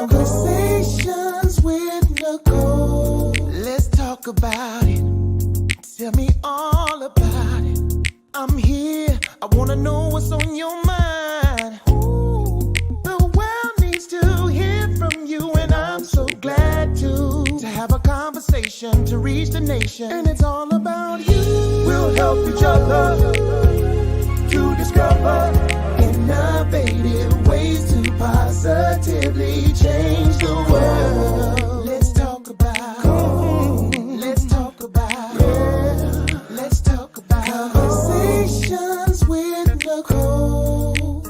Conversations with Nicole. Let's talk about it. Tell me all about it. I'm here. I wanna know what's on your mind. Ooh, the world needs to hear from you, and I'm so glad to have a conversation to reach the nation. And it's all about you. We'll help each other to discover innovative ways to positively change the world. Let's talk about, let's talk about, yeah. Let's talk about conversations with Nicole.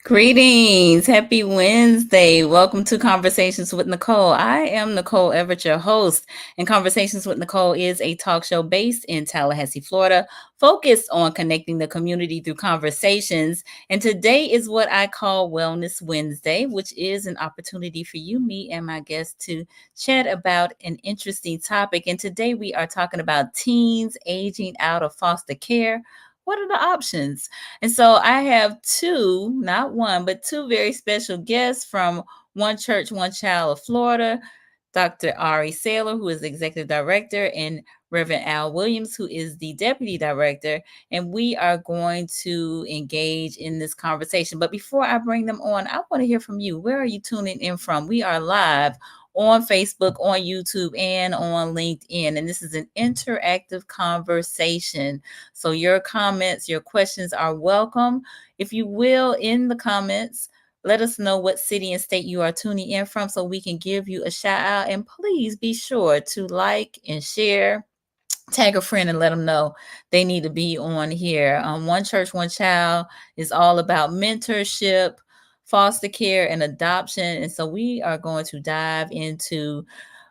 Greetings. Happy Wednesday. Welcome to Conversations with Nicole. I am Nicole Everett, your host, and Conversations with Nicole is a talk show based in Tallahassee, Florida, focused on connecting the community through conversations. And today is what I call Wellness Wednesday, which is an opportunity for you, me, and my guests to chat about an interesting topic. And today we are talking about teens aging out of foster care. What are the options? And so I have two, not one, but two very special guests from One Church, One Child of Florida, Dr. Arie who is the executive director, and Reverend Al Williams, who is the deputy director. And we are going to engage in this conversation. But before I bring them on, I want to hear from you. Where are you tuning in from? We are live on Facebook, on YouTube, and on LinkedIn. And this is an interactive conversation. So your comments, your questions are welcome. If you will, in the comments, let us know what city and state you are tuning in from so we can give you a shout out. And please be sure to like and share, tag a friend and let them know they need to be on here. One Church, One Child is all about mentorship, foster care, and adoption. And so we are going to dive into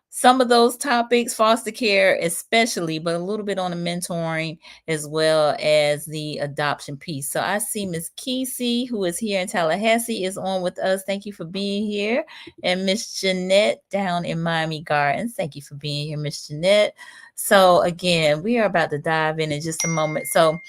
some of those topics, foster care especially, but a little bit on the mentoring as well as the adoption piece. So I see Miss Kesey, who is here in Tallahassee, is on with us. Thank you for being here. And Miss Jeanette down in Miami Gardens. Thank you for being here, Miss Jeanette. So again, we are about to dive in just a moment. So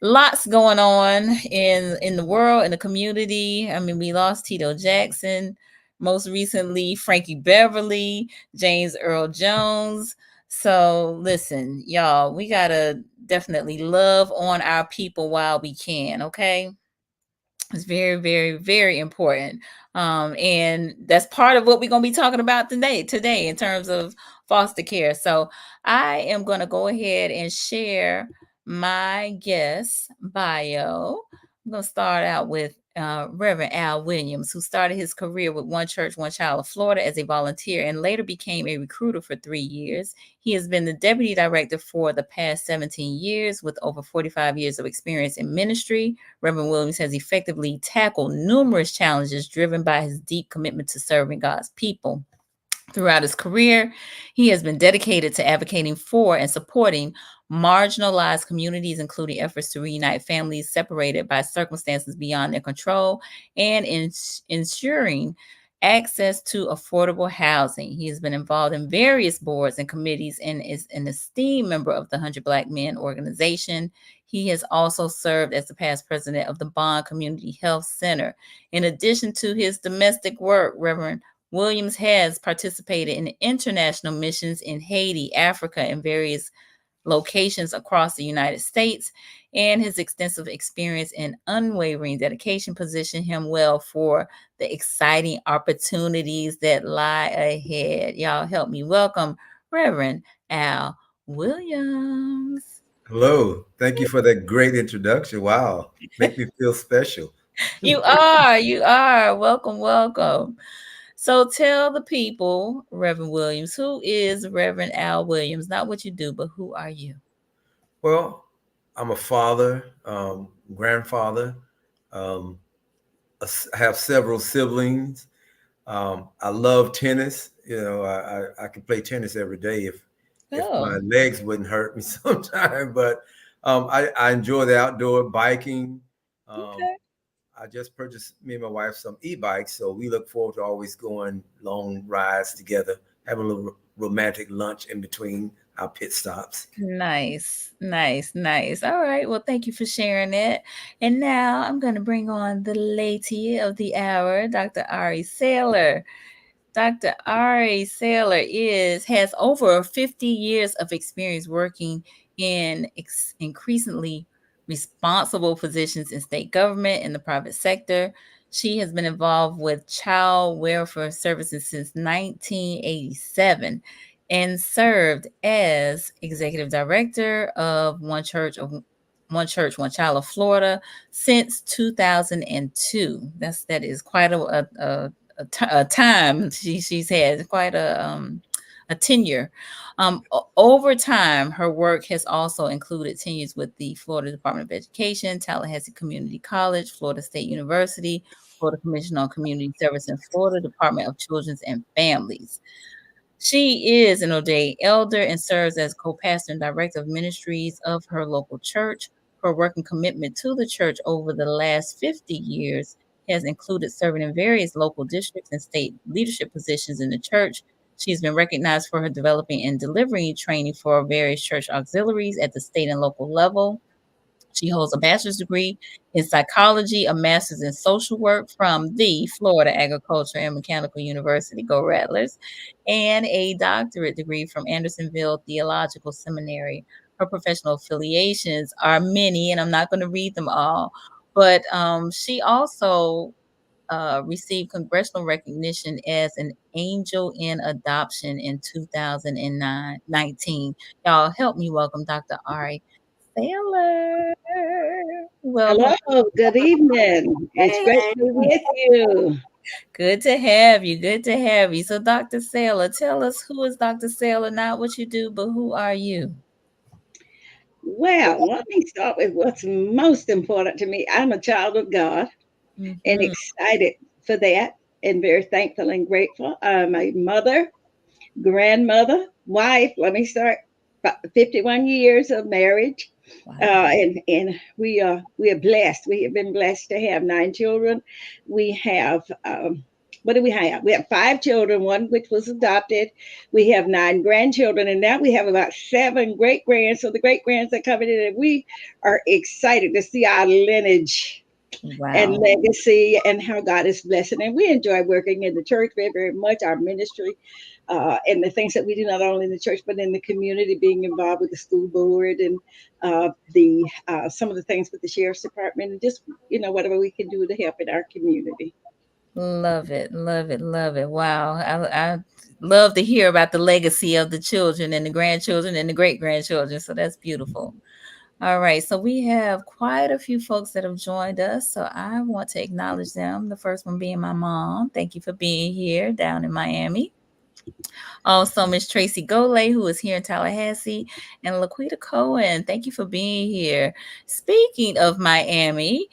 lots going on in the world, in the community. I mean, we lost Tito Jackson, most recently Frankie Beverly, James Earl Jones. So listen, y'all, we gotta definitely love on our people while we can. Okay, it's very, very, very important. And that's part of what we're going to be talking about today in terms of foster care. So I am going to go ahead and share my guest bio. I'm going to start out with Reverend Al Williams, who started his career with One Church, One Child of Florida as a volunteer and later became a recruiter for 3 years. He has been the deputy director for the past 17 years with over 45 years of experience in ministry. Reverend Williams has effectively tackled numerous challenges driven by his deep commitment to serving God's people. Throughout his career, he has been dedicated to advocating for and supporting marginalized communities, including efforts to reunite families separated by circumstances beyond their control and ensuring access to affordable housing. He has been involved in various boards and committees and is an esteemed member of the 100 Black Men organization. He has also served as the past president of the Bond Community Health Center. In addition to his domestic work, Reverend Williams has participated in international missions in Haiti, Africa, and various locations across the United States, and his extensive experience and unwavering dedication position him well for the exciting opportunities that lie ahead. Y'all help me welcome Reverend Al Williams. Hello. Thank you for that great introduction. Wow. Make me feel special. You are. Welcome, welcome. So tell the people, Reverend Williams, who is Reverend Al Williams? Not what you do, but who are you? Well, I'm a father, grandfather. Um, I have several siblings. I love tennis. I could play tennis every day if Oh, my legs wouldn't hurt me sometime. But I enjoy the outdoor biking. Um, okay. I just purchased me and my wife some e-bikes, so we look forward to always going long rides together, having a little romantic lunch in between our pit stops. Nice, nice, nice. All right. Well, thank you for sharing it. And now I'm going to bring on the lady of the hour, Dr. Arie Saylor. Dr. Arie Saylor has over 50 years of experience working in increasingly responsible positions in state government and the private sector. She has been involved with child welfare services since 1987 and served as executive director of One Church, One Child of Florida since 2002. That is quite a time. She's had quite a tenure. Over time, her work has also included tenures with the Florida Department of Education, Tallahassee Community College, Florida State University, Florida Commission on Community Service, and Florida Department of Children's and Families. She is an ordained elder and serves as co-pastor and director of ministries of her local church. Her work and commitment to the church over the last 50 years has included serving in various local districts and state leadership positions in the church. She's been recognized for her developing and delivering training for various church auxiliaries at the state and local level. She holds a bachelor's degree in psychology, a master's in social work from the Florida Agriculture and Mechanical University, go Rattlers, and a doctorate degree from Andersonville Theological Seminary. Her professional affiliations are many, and I'm not going to read them all, but she also received congressional recognition as an angel in adoption in 2019. Y'all help me welcome Dr. Arie Saylor. Welcome. Hello, good evening. It's Hey, great to be with you. good to have you. Good to have you. So, Dr. Saylor, tell us, who is Dr. Saylor? Not what you do, but who are you? Well, let me start with what's most important to me. I'm a child of God and Mm-hmm. excited for that and very thankful and grateful. I'm a mother, grandmother, wife. Let me start. 51 years of marriage, Wow. and we are blessed. We have been blessed to have 9 children. We have what do we have? We have 5 children, one which was adopted. We have 9 grandchildren, and now we have about 7 great grands. So the great grands are coming in, and we are excited to see our lineage and Wow. legacy and how God is blessing. And we enjoy working in the church very, very much, our ministry, and the things that we do not only in the church but in the community, being involved with the school board and the some of the things with the sheriff's department, and just whatever we can do to help in our community. Love it. Love it. Love it. Wow. I love to hear about the legacy of the children and the grandchildren and the great grandchildren. So that's beautiful. All right. So we have quite a few folks that have joined us. So I want to acknowledge them. The first one being my mom. Thank you for being here down in Miami. Also, Miss Tracy Gole, who is here in Tallahassee, and Laquita Cohen. Thank you for being here. Speaking of Miami,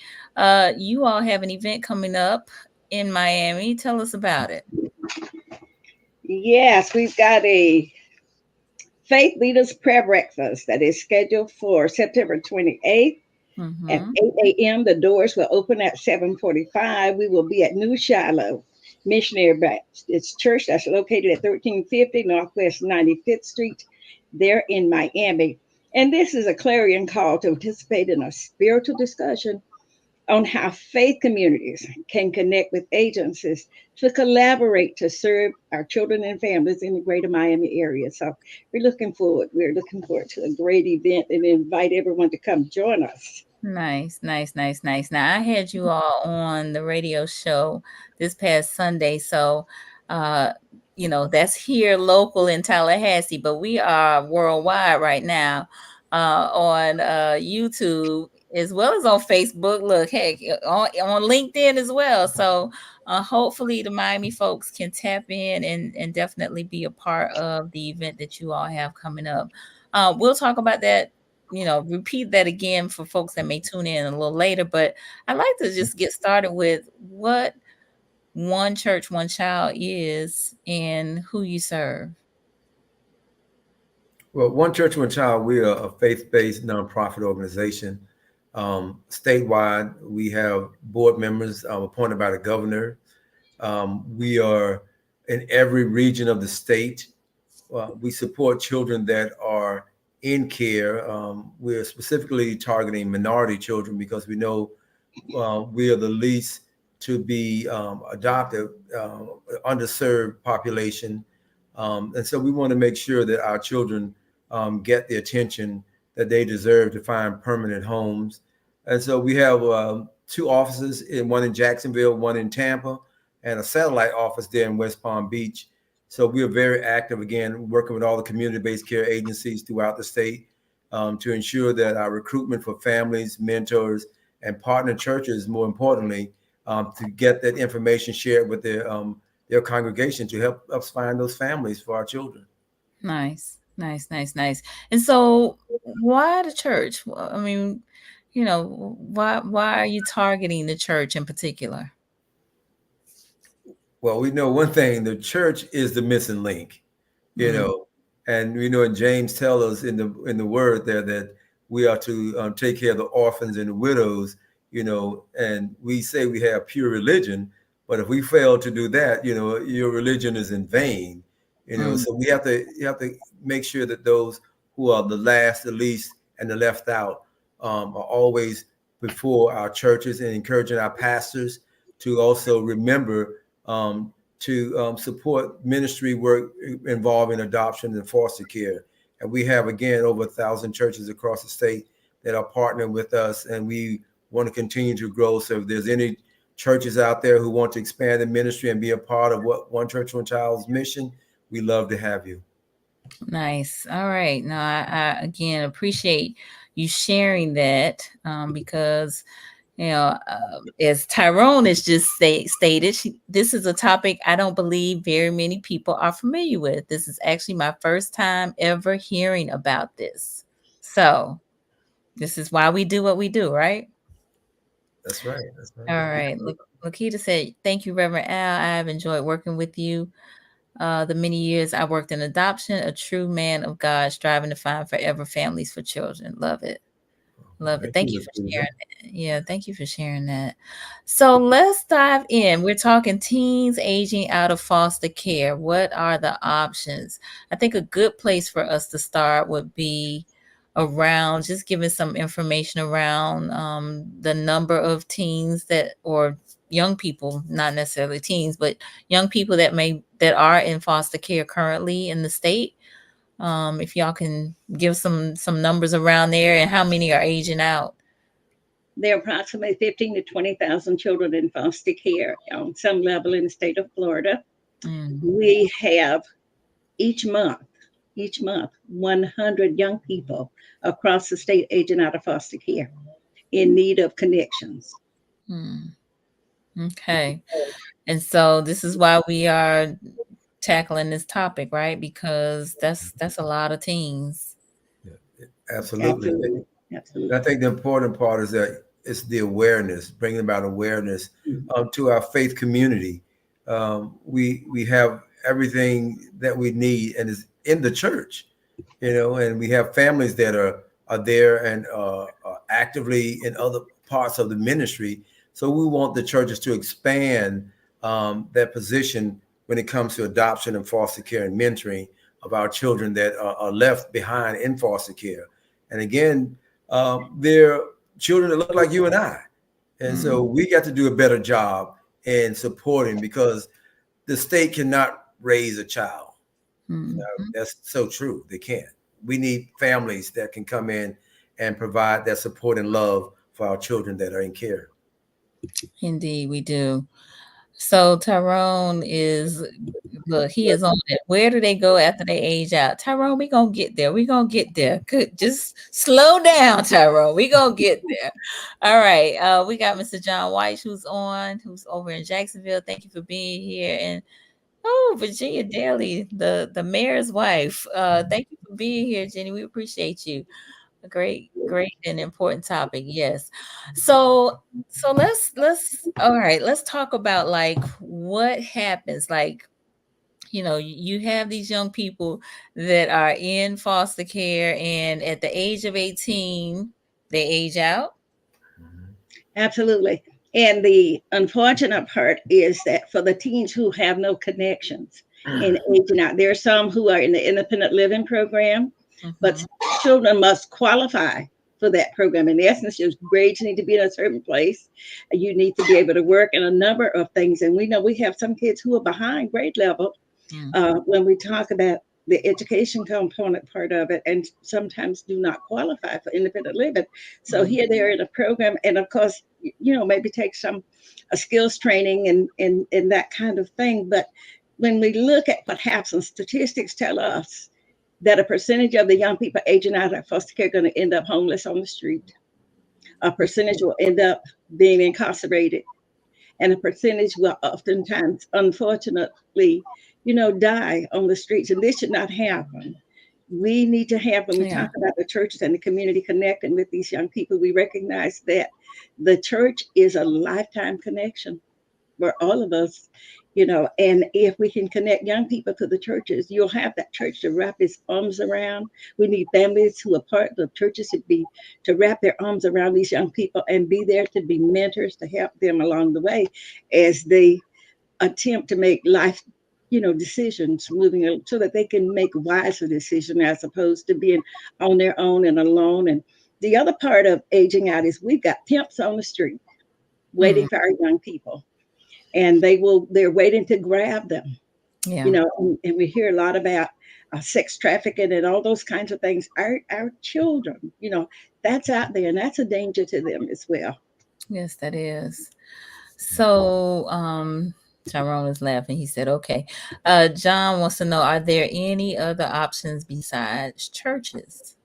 you all have an event coming up in Miami. Tell us about it. Yes, we've got a faith leaders prayer breakfast that is scheduled for September 28th at Mm-hmm. 8 a.m. The doors will open at 7:45. We will be at New Shiloh Missionary Baptist Church that's located at 1350 Northwest 95th Street there in Miami. And this is a clarion call to participate in a spiritual discussion on how faith communities can connect with agencies to collaborate to serve our children and families in the greater Miami area. So we're looking forward to a great event and invite everyone to come join us. Nice, nice, nice, nice. Now I had you all on the radio show this past Sunday, so uh, that's here local in Tallahassee, but we are worldwide right now on YouTube as well as on Facebook. Look, heck, on LinkedIn as well. So hopefully the Miami folks can tap in and definitely be a part of the event that you all have coming up. We'll talk about that, repeat that again for folks that may tune in a little later. But I'd like to just get started with what One Church, One Child is and who you serve. Well, One Church, One Child, we are a faith-based nonprofit organization. Statewide, we have board members appointed by the governor. We are in every region of the state. we support children that are in care. We're specifically targeting minority children because we know we are the least to be adopted, underserved population. And so we want to make sure that our children get the attention that they deserve to find permanent homes. And so we have two offices, one in Jacksonville, one in Tampa, and a satellite office there in West Palm Beach. So we are very active, again, working with all the community-based care agencies throughout the state to ensure that our recruitment for families, mentors, and partner churches, more importantly, to get that information shared with their congregation to help us find those families for our children. Nice, nice, nice, nice. And so, why the church? I mean, why are you targeting the church in particular? Well, we know one thing: the church is the missing link. you Mm, know and and James tells us in the word there that we are to take care of the orphans and the widows, and we say we have pure religion, but if we fail to do that, your religion is in vain. mm, So you have to make sure that those who are the last, the least, and the left out are always before our churches, and encouraging our pastors to also remember to support ministry work involving adoption and foster care. And we have, again, over 1,000 churches across the state that are partnering with us, and we want to continue to grow. So if there's any churches out there who want to expand the ministry and be a part of what One Church, One Child's mission, we love to have you. nice. All right. Now, I again appreciate you sharing that because as Tyrone has just stated, this is a topic I don't believe very many people are familiar with. This is actually my first time ever hearing about this. So this is why we do what we do, right? That's right. That's All right. right. Look, Lakita said, "Thank you, Reverend Al. I have enjoyed working with you. The many years I worked in adoption, a true man of God, striving to find forever families for children. Love it. Love it. Thank Thank you you, for Lakita. sharing that. Yeah, thank you for sharing that. So let's dive in. We're talking teens aging out of foster care. What are the options? I think a good place for us to start would be around just giving some information around the number of teens or young people, not necessarily teens, but young people that are in foster care currently in the state. If y'all can give some numbers around there and how many are aging out. There are approximately 15 to 20,000 children in foster care on some level in the state of Florida. Mm, We have each month, 100 young people across the state aging out of foster care in need of connections. mm, okay. And so this is why we are tackling this topic, right? Because that's a lot of teens. Yeah, absolutely. Absolutely. I Absolutely. think the important part is that it's the awareness, bringing about awareness to our faith community. We have everything that we need, and is in the church, and we have families that are there and are actively in other parts of the ministry. So we want the churches to expand their position when it comes to adoption and foster care and mentoring of our children that are left behind in foster care. And again, they're children that look like you and I. And Mm, so we got to do a better job in supporting, because the state cannot raise a child. mm, That's so true. They can't. We need families that can come in and provide that support and love for our children that are in care. indeed, we do. So Tyrone look, he is on it. Where do they go after they age out? Tyrone, we gonna get there. We gonna get there. Good. Just slow down, Tyrone. We gonna get there. All right. We got Mr. John White who's over in Jacksonville. Thank you for being here. And Virginia Daly, the mayor's wife. Thank you for being here, Jenny. We appreciate you. A great and important topic. Yes. So let's all right, let's talk about like what happens. Like, you have these young people that are in foster care, and at the age of 18, they age out. Absolutely. And the unfortunate part is that for the teens who have no connections, and aging out. There are some who are in the independent living program, but Mhm. children must qualify for that program. In essence, your grades need to be in a certain place. You need to be able to work in a number of things. And we know we have some kids who are behind grade level when we talk about the education component part of it, and sometimes do not qualify for independent living. So Mhm. here they're in a program, and of course, maybe take some a skills training and that kind of thing. But when we look at what happens, statistics tell us that a percentage of the young people aging out of foster care are going to end up homeless on the street. A percentage will end up being incarcerated, and a percentage will oftentimes, unfortunately, die on the streets. And this should not happen. We need to have, when we Yeah. talk about the churches and the community connecting with these young people, we recognize that the church is a lifetime connection for all of us, and if we can connect young people to the churches, you'll have that church to wrap its arms around. We need families who are part of the churches to wrap their arms around these young people and be there to be mentors to help them along the way as they attempt to make life decisions moving so that they can make wiser decisions as opposed to being on their own and alone. And the other part of aging out is we've got pimps on the street Mm. waiting for our young people, and they're waiting to grab them, Yeah. and we hear a lot about sex trafficking and all those kinds of things. Our children, that's out there, and that's a danger to them as well. Yes, that is. So, Tyrone is laughing. He said, "Okay." John wants to know: are there any other options besides churches?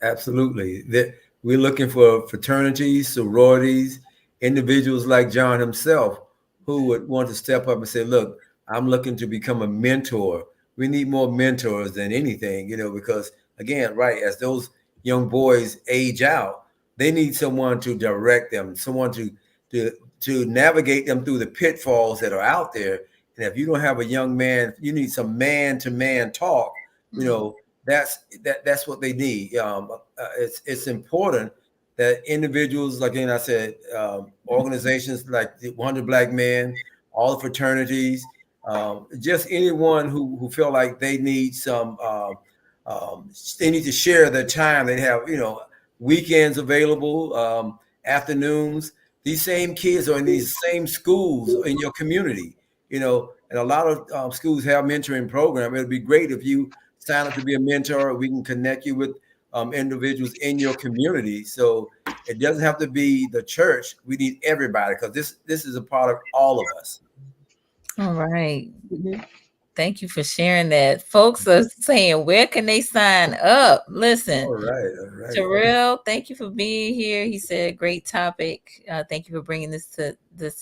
Absolutely. That we're looking for fraternities, sororities, individuals like John himself who would want to step up and say, look, I'm looking to become a mentor. We need more mentors than anything, because again, right, as those young boys age out, they need someone to direct them, someone to to navigate them through the pitfalls that are out there. And if you don't have a young man, you need some man to man talk, you Mm. know, that's what they need. It's important that individuals, like I said, organizations like the 100 Black Men, all the fraternities, just anyone who feel like they need they need to share their time. They have weekends available, afternoons. These same kids are in these same schools in your community, and a lot of schools have mentoring program. It'd be great if you sign up to be a mentor. We can connect you with individuals in your community. So it doesn't have to be the church. We need everybody because this is a part of all of us. All right. Mhm. Thank you for sharing that. Folks are saying, where can they sign up? Listen, All right, all right. Terrell, thank you for being here. He said, great topic. Thank you for bringing this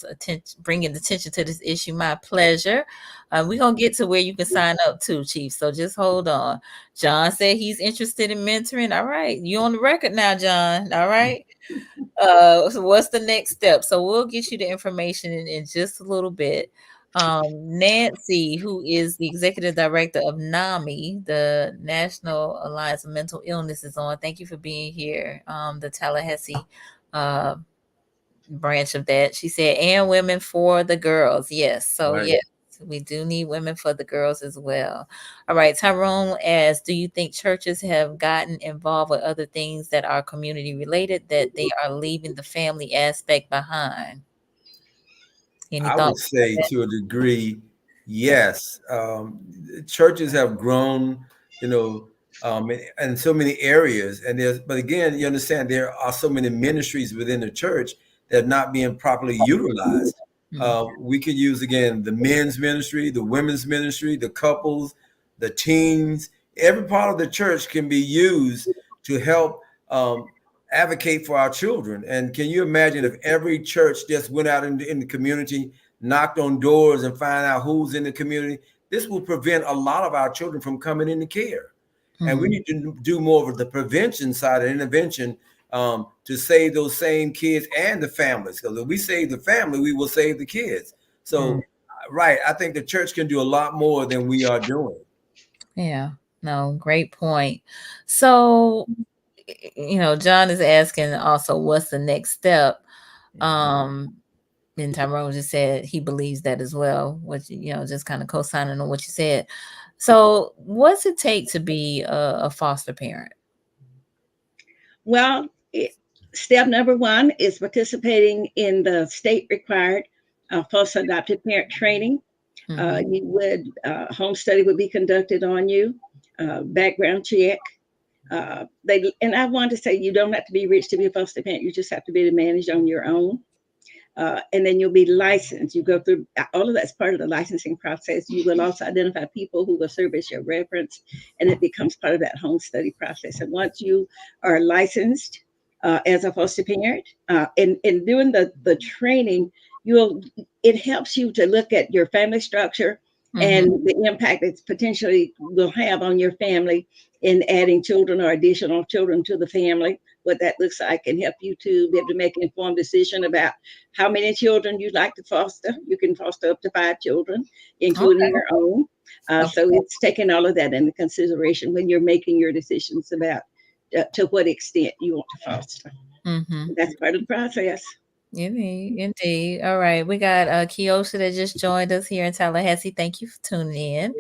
attention, bringing attention to this issue. My pleasure. We're gonna get to where you can sign up too, Chief. So just hold on. John said he's interested in mentoring. All right, you on the record now, John. All right. So what's the next step? So we'll get you the information in just a little bit. Nancy, who is the executive director of NAMI, the National Alliance of Mental Illness, is on. Thank you for being here. The Tallahassee uh, branch of that. She said, and women for the girls. Yes. So, Right. yes, we do need women for the girls as well. All right. Tyrone asks, do you think churches have gotten involved with other things that are community related that they are leaving the family aspect behind? Any I would thoughts on say that? to a degree, yes. Churches have grown, you know, in so many areas, and but again, you understand there are so many ministries within the church that are not being properly utilized. Mm, We could use again the men's ministry, the women's ministry, the couples, the teens. Every part of the church can be used to help um, advocate for our children. And can you imagine if every church just went out in the community, knocked on doors and find out who's in the community? This will prevent a lot of our children from coming into care. And we mm, need to do more of the prevention side of intervention to save those same kids and the families. Because if we save the family, we will save the kids. mm. So, right, I think the church can do a lot more than we are doing. Yeah, no, great point. So, John is asking also, what's the next step? Mhm. Um, And Tyrone just said he believes that as well, which, just kind of co-signing on what you said. So what's it take to be a foster parent? Well, step number one is participating in the state required foster adopted parent training. Mm-hmm. You would home study would be conducted on you, background check. And I want to say you don't have to be rich to be a foster parent. You just have to be able to manage on your own. And then you'll be licensed. You go through all of that's part of the licensing process. You will also identify people who will serve as your reference, and it becomes part of that home study process. And once you are licensed as a foster parent, and doing the training, you'll it helps you to look at your family structure Mm-hmm. and the impact it potentially will have on your family in adding children or additional children to the family, what that looks like, and help you to be able to make an informed decision about how many children you'd like to foster. You can foster up to 5 children, including Okay. your own. Okay. So it's taking all of that into consideration when you're making your decisions about to what extent you want to foster. Mm-hmm. That's part of the process. Indeed, indeed. All right, we got Kiosha that just joined us here in Tallahassee. Thank you for tuning in.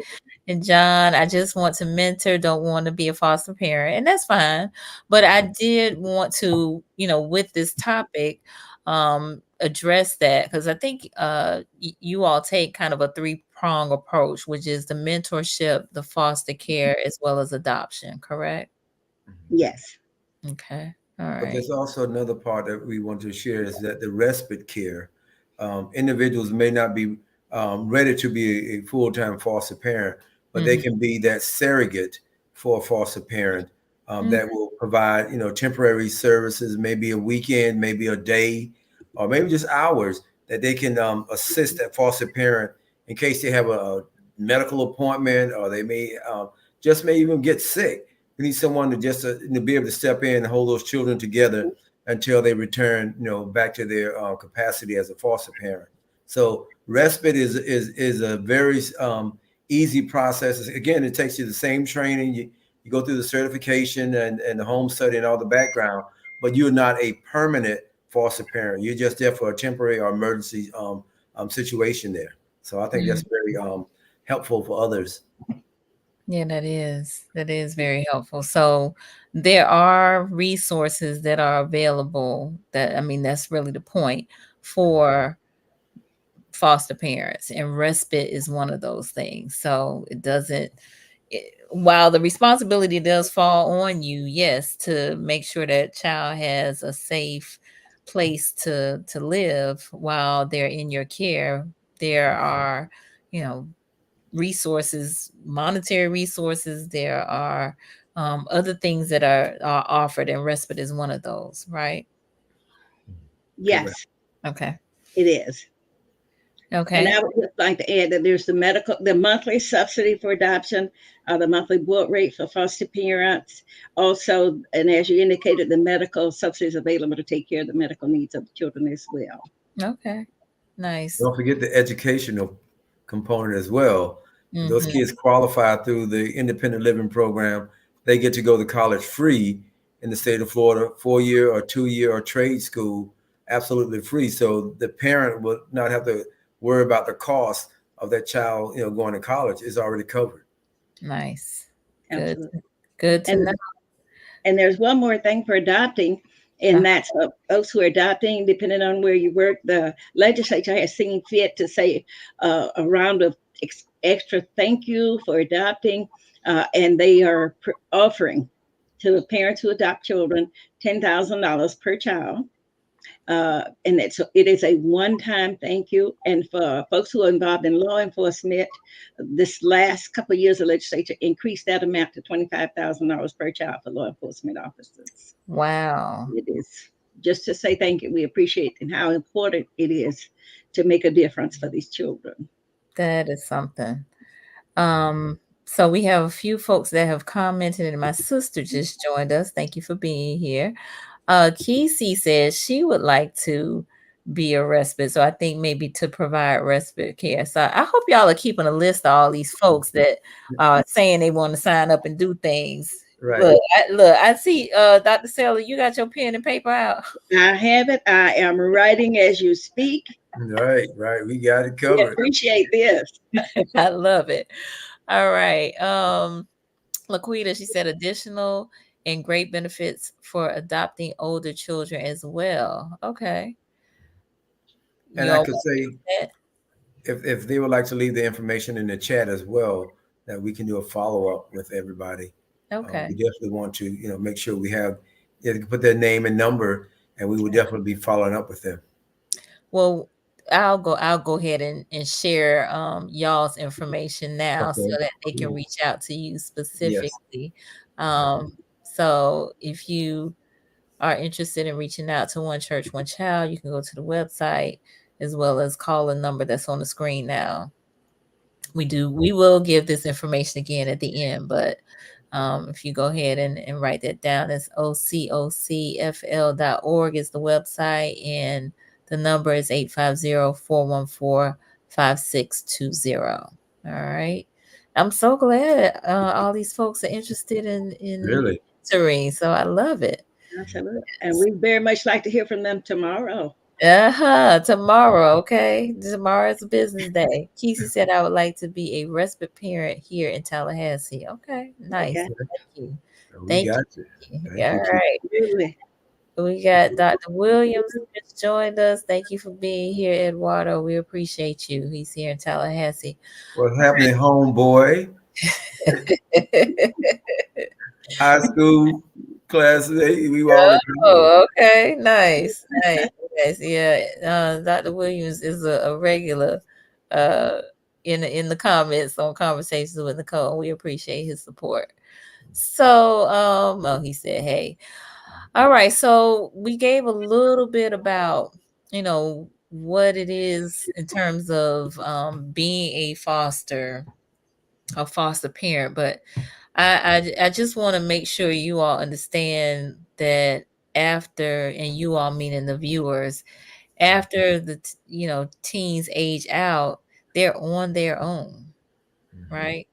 And John, I just want to mentor, don't want to be a foster parent, and that's fine. But I did want to, with this topic, address that because I think you all take kind of a three-prong approach, which is the mentorship, the foster care, as well as adoption. Correct? Yes. Okay. All But right. there's also another part that we want to share is that the respite care, individuals may not be ready to be a full-time foster parent, but they Mm-hmm. can be that surrogate for a foster parent Mm-hmm. that will provide, temporary services, maybe a weekend, maybe a day, or maybe just hours that they can assist that foster parent in case they have a medical appointment or they may just may even get sick. We need someone to just to be able to step in and hold those children together until they return, back to their capacity as a foster parent. So respite is a very easy process. Again, it takes you the same training. You go through the certification and the home study and all the background, but you're not a permanent foster parent. You're just there for a temporary or emergency situation there. So I think that's very helpful for others. Yeah, that is very helpful. So there are resources that are available that, I mean, that's really the point for foster parents, and respite is one of those things. So it doesn't, while the responsibility does fall on you, yes, to make sure that child has a safe place to live while they're in your care, there are, you know, resources, monetary resources. There are other things that are offered, and respite is one of those, right? Correct. Yes, Okay. it is. And Okay. I would just like to add that there's the monthly subsidy for adoption, the monthly board rate for foster parents. Also, and as you indicated, the medical subsidies available to take care of the medical needs of the children as well. Okay. Nice. Don't forget the educational component as well. If those Mm-hmm. kids qualify through the independent living program, they get to go to college free in the state of Florida, 4-year or 2-year or trade school, absolutely free. So the parent will not have to worry about the cost of that child, going to college. It's already covered. Nice. Good. Absolutely. Good to know. And And there's one more thing for adopting, and that's folks who are adopting, depending on where you work, the legislature has seen fit to say a round of extra thank you for adopting, and they are offering to parents who adopt children $10,000 per child. And it is a one-time thank you. And for folks who are involved in law enforcement, this last couple of years, the legislature increased that amount to $25,000 per child for law enforcement officers. Wow. It is just to say thank you. We appreciate and how important it is to make a difference for these children. That is something. So we have a few folks that have commented, and my sister just joined us. Thank you for being here. Kesey says she would like to be a respite. So I think maybe to provide respite care. So I hope y'all are keeping a list of all these folks that are saying they want to sign up and do things. Right. Look, I see Dr. Seller, you got your pen and paper out. I have it. I am writing as you speak. Right, right. We got it We covered. appreciate this. I love it. All right. Laquita, she said additional and great benefits for adopting older children as well. Okay. And You I all could want say, that? if they would like to leave the information in the chat as well, that we can do a follow up with everybody. We Okay. definitely want to, make sure we have, they can put their name and number, and we will definitely be following up with them. Well, I'll go ahead and share y'all's information now so Okay. that they can Cool. reach out to you Yes. specifically. So if you are interested in reaching out to One Church, One Child, you can go to the website as well as call the number that's on the screen now. We will give this information again at the end, but if you go ahead and write that down, it's ococfl.org is the website, and the number is 850-414-5620. All right. I'm so glad all these folks are interested in Really? answering, so I love it. Absolutely. And we very much like to hear from them tomorrow. Tomorrow, okay? Tomorrow is a business day. Kesey said I would like to be a respite parent here in Tallahassee. Okay, nice. Okay. Thank you. We Thank got you. you. Thank All you, Keith. right. Absolutely. We got Dr. Williams who just joined us. Thank you for being here, Eduardo. We appreciate you. He's here in Tallahassee. What's happening, homeboy? High school classmate. We were all in college. Oh, okay. Nice. Nice. Nice. Yeah. Dr. Williams is a regular uh in the comments on Conversations with Nicole. We appreciate his support. So oh, he said, hey. All right. So we gave a little bit about, what it is in terms of being a foster parent, but I just want to make sure you all understand that after, and you all meaning the viewers, after teens age out, they're on their own, right?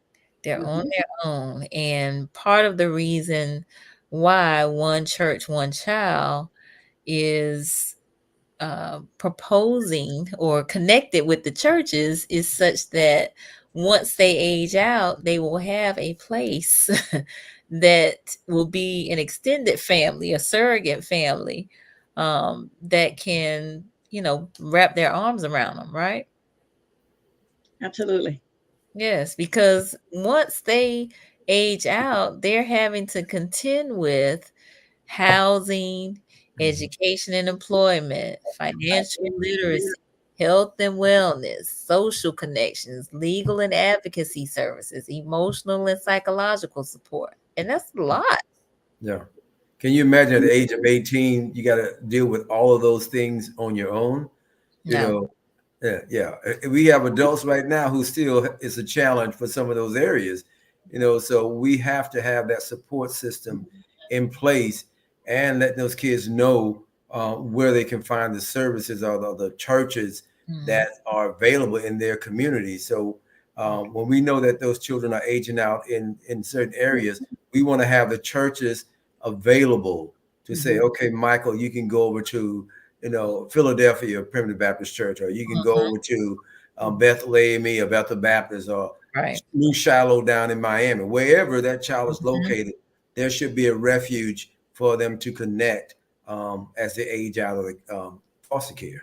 They're on Mhm. their own, and part of the reason why One Church, One Child is proposing or connected with the churches is such that once they age out, they will have a place that will be an extended family, a surrogate family, that can, wrap their arms around them, right? Absolutely. Yes, because once they age out, they're having to contend with housing, Mhm. education and employment, financial literacy, health and wellness, social connections, legal and advocacy services, emotional and psychological support. And that's a lot. Yeah. Can you imagine at the age of 18, you got to deal with all of those things on your own? You Yeah. know, yeah, yeah. We have adults right now who still is a challenge for some of those areas, so we have to have that support system in place and let those kids know where they can find the services or the churches Mhm. that are available in their community. So when we know that those children are aging out in certain areas, we want to have the churches available to say, Mhm. okay, Michael, you can go over to Philadelphia Primitive Baptist Church, or you can go Mhm. over to Bethlehem or Bethel Baptist or Right. New Shiloh down in Miami. Wherever that child is Mhm. located, there should be a refuge for them to connect as they age out of the foster care.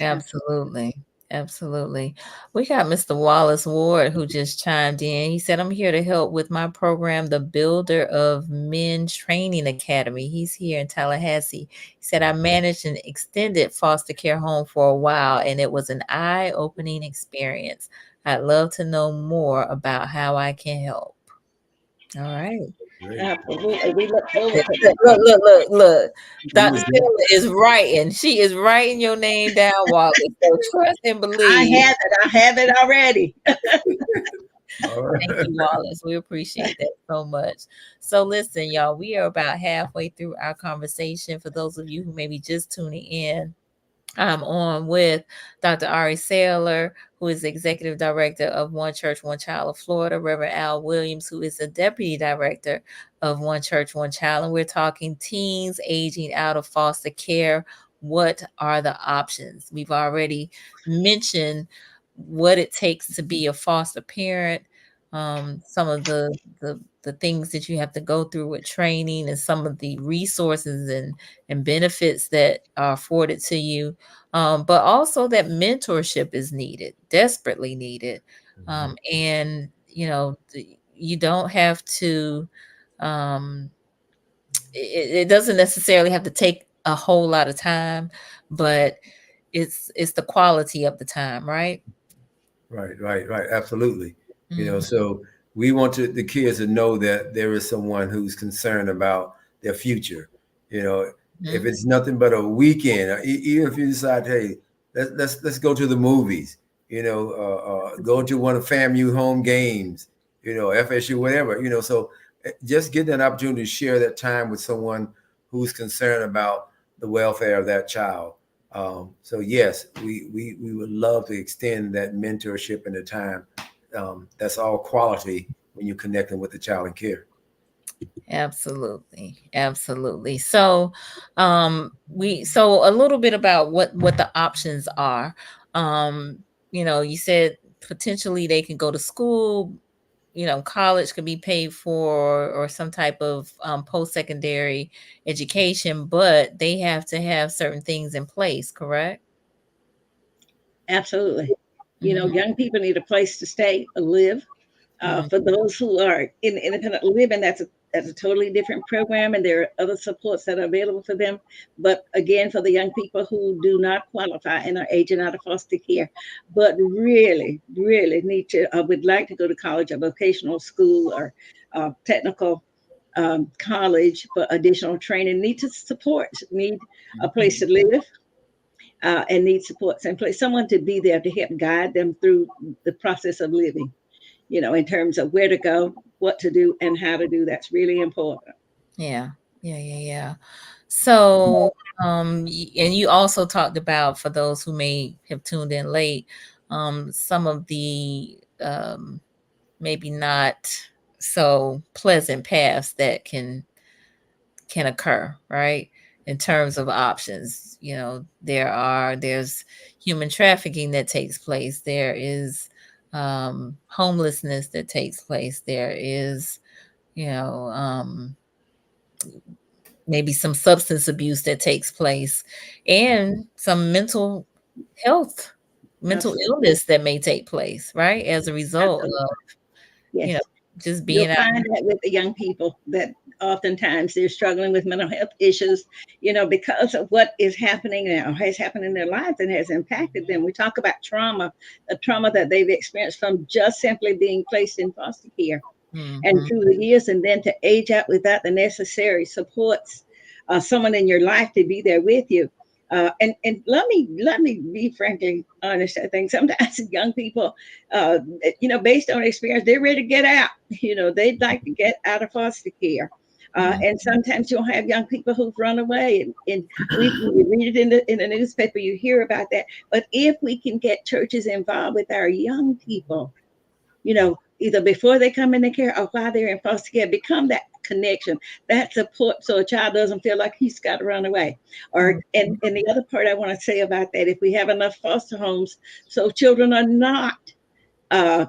Absolutely. Absolutely. We got Mr. Wallace Ward who just chimed in. He said, I'm here to help with my program, the Builder of Men Training Academy. He's here in Tallahassee. He said, I managed an extended foster care home for a while, and it was an eye opening experience. I'd love to know more about how I can help. All right. Great. Absolutely. We look forward Look, to that. look. We Dr. would Stella is writing. She is writing your name down, Wallace. So trust and I believe. have it. I have it already. all Thank right. you, Wallace. We appreciate that so much. So, listen, y'all, we are about halfway through our conversation. For those of you who may be just tuning in, I'm on with Dr. Arie Saylor, who is the Executive Director of One Church, One Child of Florida, Reverend Al Williams, who is the Deputy Director of One Church, One Child. And we're talking teens aging out of foster care. what are the options? We've already mentioned what it takes to be a foster parent, some of the things that you have to go through with training, and some of the resources and benefits that are afforded to you, but also that mentorship is needed, desperately needed. And you don't have to, um, it doesn't necessarily have to take a whole lot of time, but it's the quality of the time, right? Right. Absolutely. Mm-hmm. So we want the kids to know that there is someone who's concerned about their future. You know, if it's nothing but a weekend, even if you decide, hey, let's go to the movies. Go to one of FAMU home games. FSU, whatever. So just getting an opportunity to share that time with someone who's concerned about the welfare of that child. So yes, we would love to extend that mentorship and the time. That's all quality when you're connecting with the child in care. Absolutely. So, so a little bit about what the options are. You said potentially they can go to school. College could be paid for, or some type of post-secondary education, but they have to have certain things in place, correct? Absolutely. Mhm, Young people need a place to stay, live. mhm. For those who are in independent living, that's a totally different program, and there are other supports that are available for them. But again, for the young people who do not qualify and are aging out of foster care, but really, really need to, would like to go to college or vocational school or technical college for additional training, need to support, need a place to live, and need supports in place, someone to be there to help guide them through the process of living, in terms of where to go, what to do, and how to do. That's really important. Yeah. So, and you also talked about, for those who may have tuned in late, some of the maybe not so pleasant paths that can occur, right? In terms of options, there's human trafficking that takes place. There is homelessness that takes place. There is, you know, um, maybe some substance abuse that takes place, and some health, mental Absolutely. illness that may take place, right? As a result Absolutely. of, you know, Yes. just You'll being out. find that with the young people that oftentimes they're struggling with mental health issues, because of what is happening now, has happened in their lives and has impacted them. We talk about trauma, the trauma that they've experienced from just simply being placed in foster care and Mhm. through the years, and then to age out without the necessary supports, someone in your life to be there with you. And let me be frankly honest. I think sometimes young people, uh, based on experience, they're ready to get out. They'd like to get out of foster care. Mhm. And sometimes you'll have young people who've run away, and we read it in the newspaper. You hear about that. But if we can get churches involved with our young people, either before they come into care or while they're in foster care, become that connection, that support, so a child doesn't feel like he's got to run away. Or Mhm. and the other part I want to say about that, if we have enough foster homes, so children are not, uh,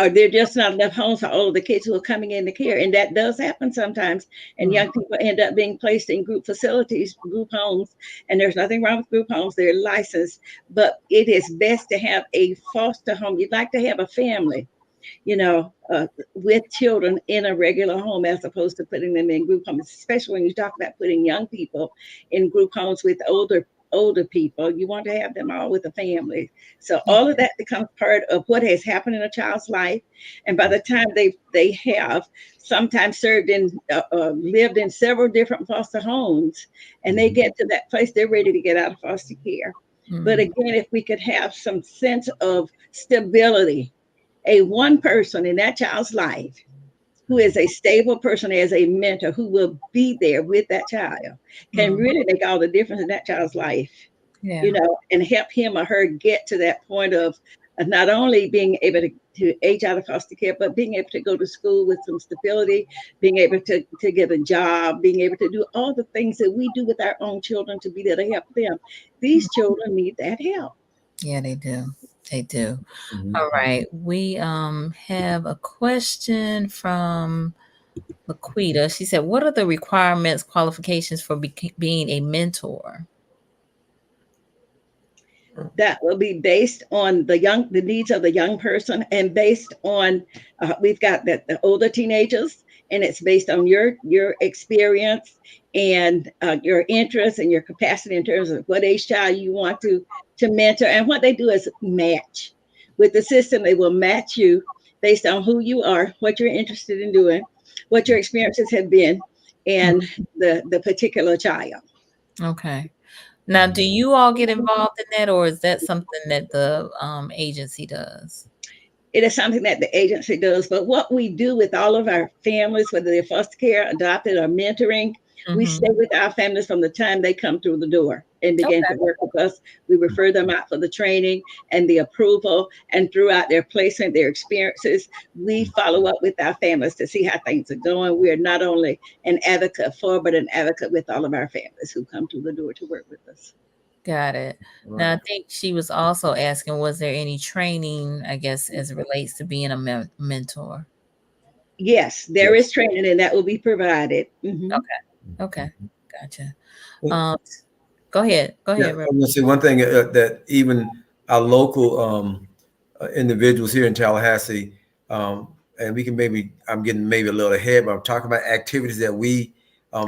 or there just not enough homes for all of the kids who are coming into care, and that does happen sometimes. And Mhm. young people end up being placed in group facilities, group homes, and there's nothing wrong with group homes; they're licensed. But it is best to have a foster home. You'd like to have a family, you know, uh, with children in a regular home as opposed to putting them in group homes, especially when you talk about putting young people in group homes with older people. You want to have them all with a family. So Yeah. all of that becomes part of what has happened in a child's life. And by the time they have sometimes served in lived in several different foster homes, and they Mhm. get to that place, they're ready to get out of foster care. But Mhm. again, if we could have some sense of stability, a one person in that child's life who is a stable person as a mentor who will be there with that child can Mhm. really make all the difference in that child's life, Yeah. and help him or her get to that point of not only being able to age out of foster care, but being able to go to school with some stability, being able to get a job, being able to do all the things that we do with our own children to be there to help them. These children need that help. Yeah, they do. They do. Mhm. All right. We have a question from Laquita. She said, "What are the requirements, qualifications for being a mentor?" That will be based on the needs of the young person, and based on we've got the older teenagers, and it's based on your experience and your interests and your capacity in terms of what age child you want to mentor. And what they do is match with the system. They will match you based on who you are, what you're interested in doing, what your experiences have been, and the particular child. Okay. Now, do you all get involved in that, or is that something that the agency does? It is something that the agency does. But what we do with all of our families, whether they're foster care, adopted, or mentoring, we Mm-hmm. stay with our families from the time they come through the door and begin Okay. to work with us. We refer them out for the training and the approval, and throughout their placement, their experiences, we follow up with our families to see how things are going. We are not only an advocate for, but an advocate with all of our families who come through the door to work with us. Got it. Now, I think she was also asking, was there any training, I guess, as it relates to being a mentor? Yes, there Yes. is training, and that will be provided. Mhm. Okay. Okay. Gotcha. Well, Um, Go ahead. Go yeah, ahead, Rev. I'm gonna say one thing that even our local individuals here in Tallahassee, and we can maybe I'm getting maybe a little ahead, but I'm talking about activities that we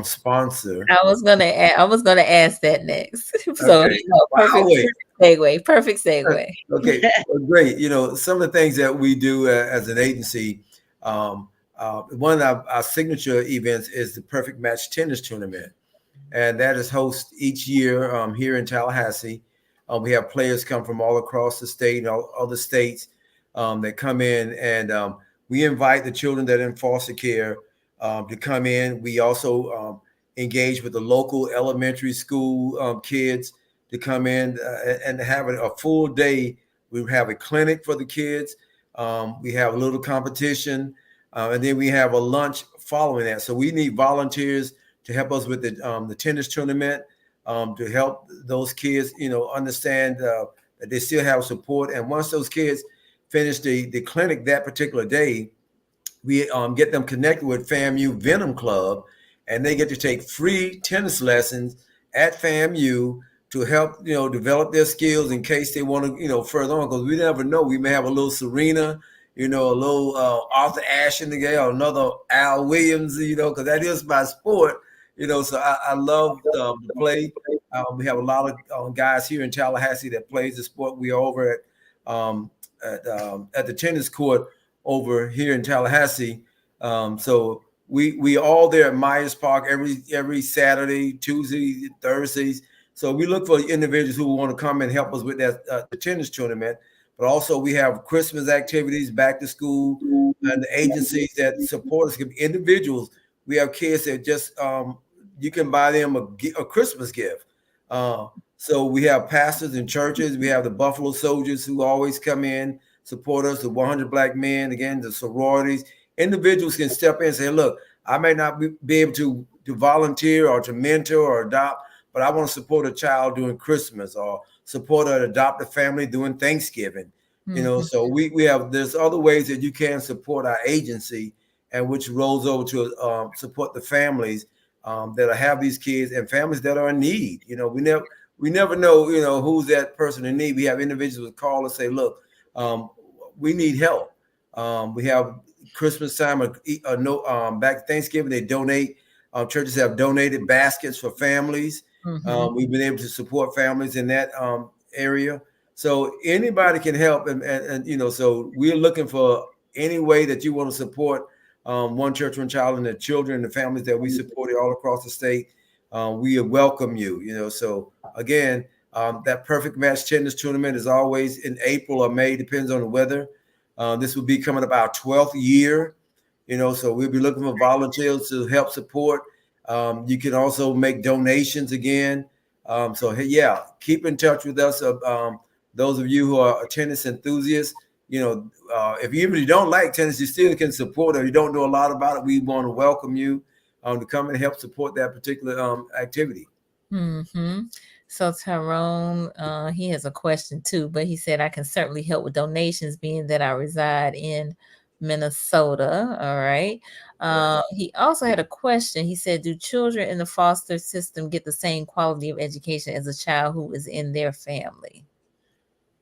sponsor. I was gonna ask that next. So, Okay, perfect, wow, wait. perfect segue. Perfect segue. Okay, well, great. Some of the things that we do as an agency, one of our signature events is the Perfect Match Tennis Tournament, and that is hosted each year here in Tallahassee. We have players come from all across the state and all other states that come in, and we invite the children that are in foster care to come in. We also engage with the local elementary school kids to come in and have a full day. We have a clinic for the kids. We have a little competition, and then we have a lunch following that. So we need volunteers to help us with the tennis tournament, to help those kids, understand that they still have support. And once those kids finish the clinic that particular day, we get them connected with FAMU Venom Club, and they get to take free tennis lessons at FAMU to help develop their skills in case they want to further on, because we never know, we may have a little Serena, a little Arthur Ashe in the game, or another Al Williams, because that is my sport. So I love to play. We have a lot of guys here in Tallahassee that plays the sport. We are over at the tennis court over here in Tallahassee. So we all there at Myers Park every Saturday, Tuesday, Thursdays. So we look for individuals who want to come and help us with that the tennis tournament. But also we have Christmas activities, back to school, and the agencies that support us can be individuals. We have kids that just you can buy them a Christmas gift. So we have pastors in churches. We have the Buffalo Soldiers who always come in, support us, the 100 Black Men, again, the sororities. Individuals can step in and say, look, I may not be able to volunteer or to mentor or adopt, but I want to support a child during Christmas, or support an adopted family during Thanksgiving. So we have, there's other ways that you can support our agency, and which rolls over to support the families that have these kids, and families that are in need. We never know, who's that person in need. We have individuals who call and say, look, we need help. We have Christmas time, back Thanksgiving, they donate. Churches have donated baskets for families. We've been able to support families in that area. So anybody can help, and so we're looking for any way that you want to support One Church, One Child, and the children and the families that we support all across the state. We welcome you. So again, that Perfect Match Tennis Tournament is always in April or May, depends on the weather. This will be coming up our 12th year. So we'll be looking for volunteers to help support. You can also make donations again. So yeah, keep in touch with us. those of you who are tennis enthusiasts, if you even don't like tennis, you still can support it. If you don't know a lot about it, we want to welcome you to come and help support that particular activity. Mm-hmm. So Tyrone, he has a question too, but he said, I can certainly help with donations being that I reside in Minnesota. All right. He also had a question. He said, do children in the foster system get the same quality of education as a child who is in their family?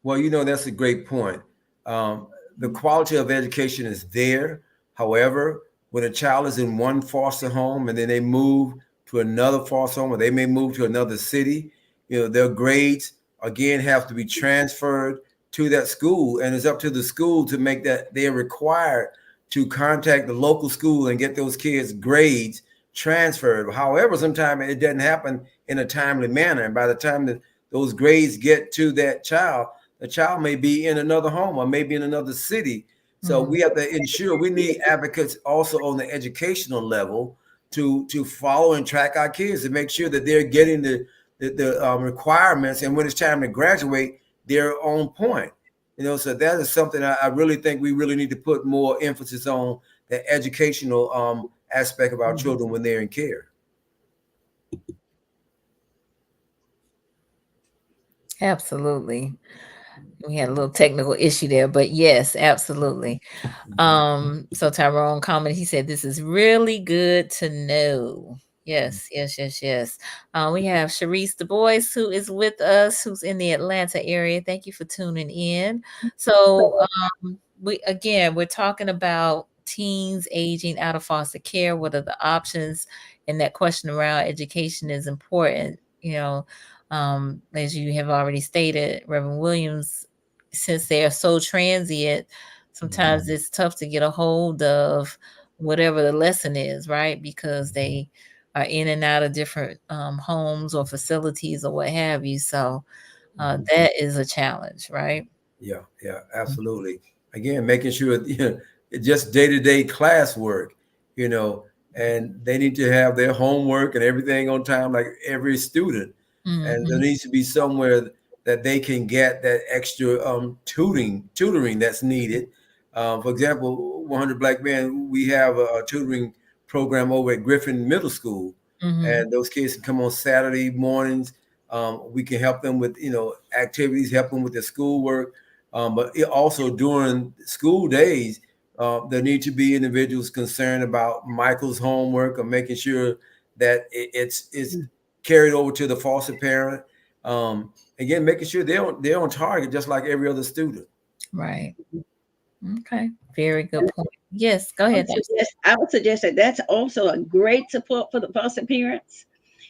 Well, that's a great point. The quality of education is there. However, when a child is in one foster home and then they move to another foster home, or they may move to another city, their grades again have to be transferred to that school, and it's up to the school to make that. They're required to contact the local school and get those kids' grades transferred. However, sometimes it doesn't happen in a timely manner, and by the time that those grades get to that child, the child may be in another home or maybe in another city. So we have to ensure, we need advocates also on the educational level to follow and track our kids to make sure that they're getting the requirements, and when it's time to graduate, they're on point. So that is something I really think we really need to put more emphasis on, the educational aspect of our children when they're in care. Absolutely. We had a little technical issue there, but yes, absolutely. So Tyrone commented, he said, this is really good to know. Yes, yes, yes, yes. We have Sharice Du Bois, who is with us, who's in the Atlanta area. Thank you for tuning in. So we're talking about teens aging out of foster care. What are the options? And that question around education is important. As you have already stated, Reverend Williams, since they are so transient, sometimes it's tough to get a hold of whatever the lesson is, right? Because they are in and out of different homes or facilities or what have you. So that is a challenge, right? Yeah, absolutely. Again, making sure just day-to-day classwork, and they need to have their homework and everything on time, like every student. And there needs to be somewhere that they can get that extra tutoring that's needed. For example, 100 Black Men, we have a tutoring program over at Griffin Middle School, and those kids can come on Saturday mornings. We can help them with activities, help them with their schoolwork, but also during school days, there need to be individuals concerned about Michael's homework or making sure that it's carried over to the foster parent. Again, making sure they're on target just like every other student. Right. Okay. Very good point. Yes, go ahead. I would suggest that that's also a great support for the foster parents,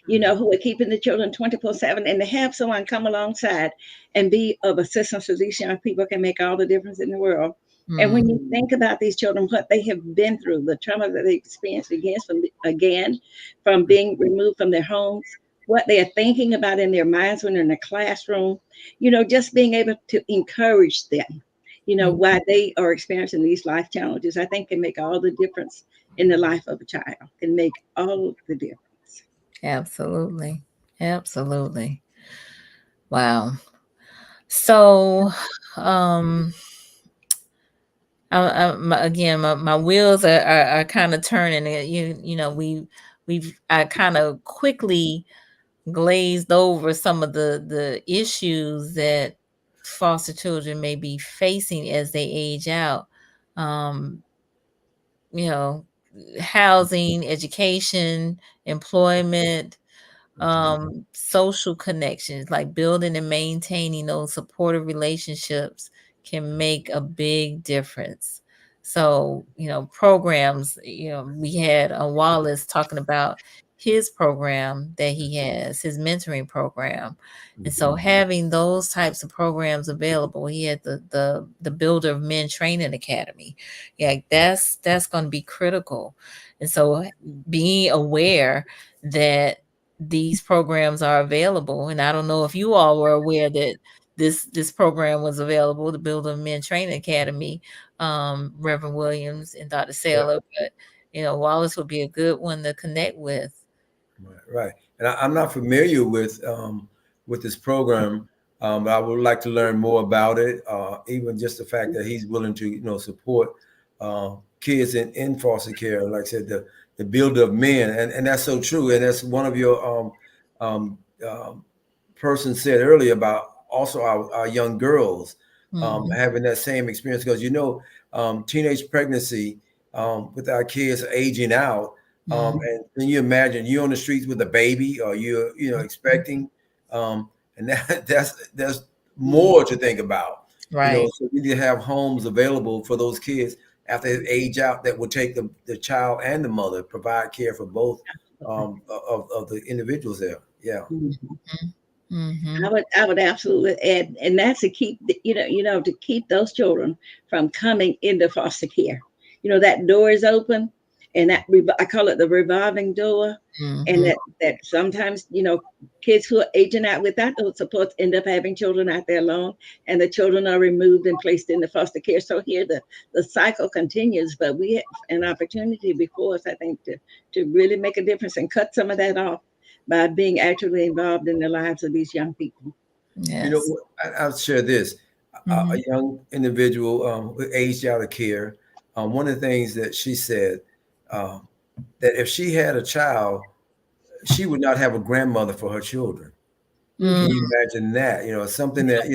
who are keeping the children 24/7, and to have someone come alongside and be of assistance to these young people can make all the difference in the world. And when you think about these children, what they have been through, the trauma that they experienced from being removed from their homes, what they are thinking about in their minds when they're in the classroom, just being able to encourage them, why they are experiencing these life challenges, I think can make all the difference in the life of a child, can make all the difference. Absolutely. Absolutely. Wow. So, again, my wheels are kind of turning. I kind of quickly glazed over some of the issues that foster children may be facing as they age out. Um, you know, Housing, education, employment, social connections, like building and maintaining those supportive relationships can make a big difference. So, programs, we had Wallace talking about his program that he has, his mentoring program. And so having those types of programs available, he had the Builder of Men Training Academy. Yeah, that's going to be critical. And so being aware that these programs are available, and I don't know if you all were aware that this program was available, the Builder of Men Training Academy, Reverend Williams and Dr. Saylor, but Wallace would be a good one to connect with. Right. And I'm not familiar with this program, But I would like to learn more about it. Even just the fact that he's willing to, support kids in foster care. Like I said, the builder of men, and that's so true. And that's one of your um, um, person said earlier about also our young girls having that same experience, because teenage pregnancy with our kids aging out, and then you imagine you on the streets with a baby, or you're expecting, and that's more to think about. Right. So we need to have homes available for those kids after they age out that will take the child and the mother, provide care for both of the individuals there. Yeah. Mm-hmm. I would absolutely add, and that's to keep to keep those children from coming into foster care. That door is open, and I call it the revolving door, and that sometimes kids who are aging out without those supports end up having children out there alone, and the children are removed and placed into foster care. So here the cycle continues, but we have an opportunity before us, I think, to really make a difference and cut some of that off by being actively involved in the lives of these young people. Yes. I'll share this. A young individual who aged out of care, one of the things that she said, that if she had a child, she would not have a grandmother for her children. Can you imagine that? Something that,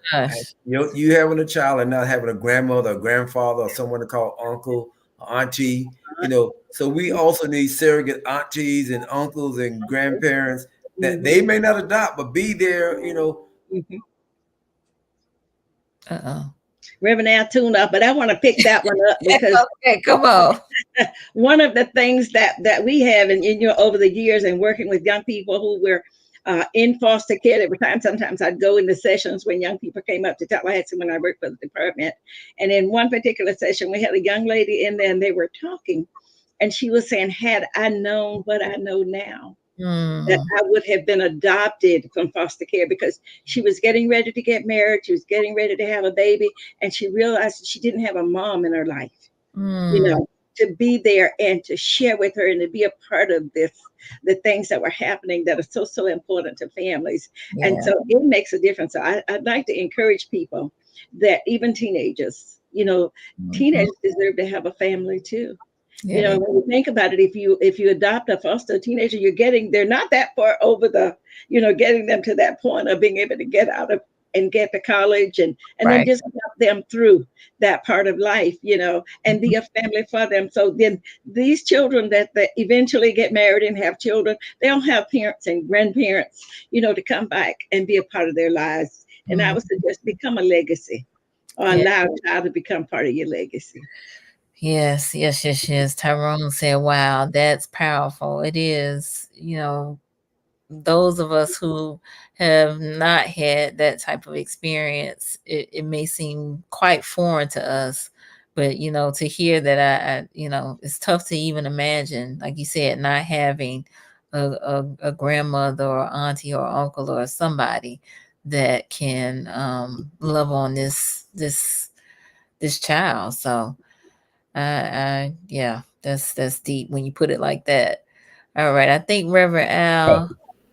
Gosh. you having a child and not having a grandmother, or grandfather, or someone to call uncle, or auntie, so we also need surrogate aunties and uncles and grandparents that they may not adopt, but be there, Mhm. Uh-oh. Reverend Al tuned up, but I want to pick that one up because Okay, come on. one of the things that we have over the years and working with young people who were in foster care. There were times, sometimes I'd go into sessions when young people came up to Tallahassee when I worked for the department. And in one particular session, we had a young lady in there and they were talking, and she was saying, had I known what I know now, that I would have been adopted from foster care, because she was getting ready to get married. She was getting ready to have a baby, and she realized that she didn't have a mom in her life, to be there and to share with her and to be a part of the things that were happening that are so, so important to families. Yeah. And so it makes a difference. So I'd like to encourage people that even teenagers, teenagers deserve to have a family too. Yeah, When you think about it, if you adopt a foster teenager, they're not that far over getting them to that point of being able to get out of and get to college, and then right. just help them through that part of life, and be a family for them. So then these children that eventually get married and have children, they'll have parents and grandparents, to come back and be a part of their lives. And I would suggest become a legacy, or allow a child to become part of your legacy. Yes. Tyrone said, wow, that's powerful. It is, those of us who have not had that type of experience, it may seem quite foreign to us, but to hear that, it's tough to even imagine, like you said, not having a grandmother or auntie or uncle or somebody that can love on this child. So yeah, that's deep when you put it like that. All right, I think Reverend Al.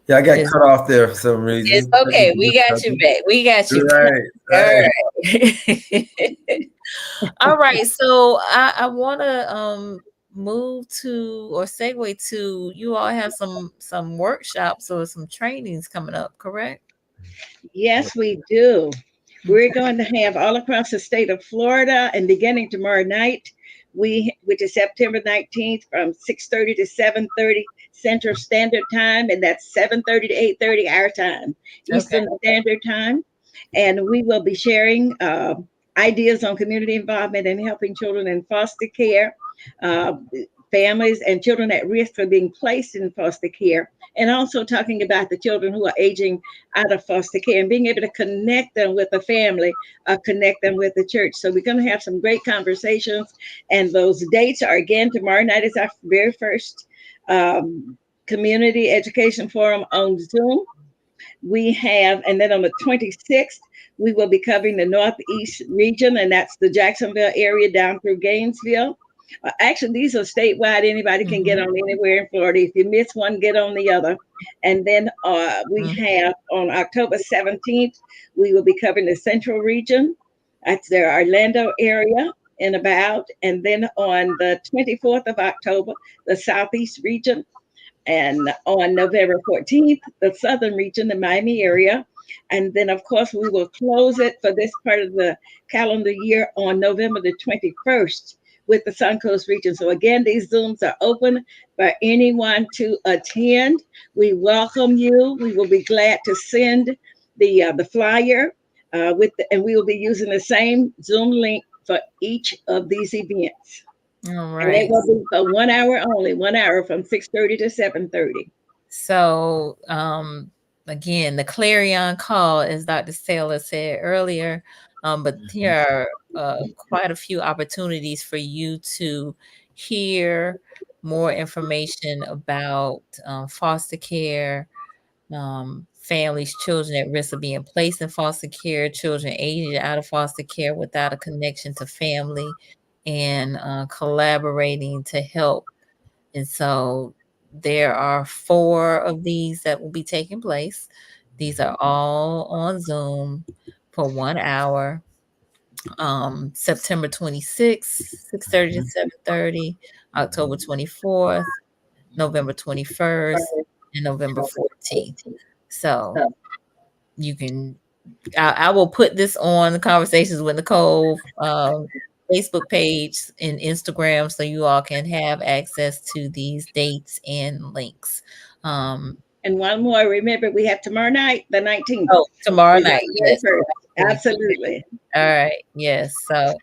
Yeah, I got Is, cut off there for some it's reason. okay. We got you back. We got you back. Right, All right. right. All right. So I want to move to, or segue to, you all have some workshops or some trainings coming up, correct? Yes, we do. We're going to have all across the state of Florida, and beginning tomorrow night, which is September 19th, from 6:30 to 7:30 Central Standard Time, and that's 7:30 to 8:30 our time, Eastern Standard Time. And we will be sharing ideas on community involvement and helping children in foster care, uh, families, and children at risk for being placed in foster care, and also talking about the children who are aging out of foster care and being able to connect them with the family, connect them with the church. So we're going to have some great conversations. And those dates are, again, tomorrow night is our very first community education forum on Zoom. And then on the 26th, we will be covering the Northeast region, and that's the Jacksonville area down through Gainesville. Actually, these are statewide. Anybody can get on anywhere in Florida. If you miss one, get on the other. And then we have on October 17th, we will be covering the Central Region. That's the Orlando area and about. And then on the 24th of October, the Southeast Region. And on November 14th, the southern region, the Miami area. And then, of course, we will close it for this part of the calendar year on November the 21st with the Suncoast region. So, again, these Zooms are open for anyone to attend. We welcome you. We will be glad to send the flyer and we will be using the same Zoom link for each of these events. All And it right. will be for 1 hour only, 1 hour from 6:30 to 7:30. So, again, the clarion call, as Dr. Saylor said earlier, but here are quite a few opportunities for you to hear more information about foster care, families, children at risk of being placed in foster care, children aged out of foster care without a connection to family, and collaborating to help. And so there are 4 of these that will be taking place. These are all on Zoom for 1 hour. September 26th, 6:30 to 7:30, October 24th, November 21st, and November 14th. So you can I will put this on the Conversations with Nicole Facebook page and Instagram so you all can have access to these dates and links. And one more, remember, we have tomorrow night, the 19th. Oh, tomorrow We got night. the Yes. 21st. Absolutely. All right. Yes. So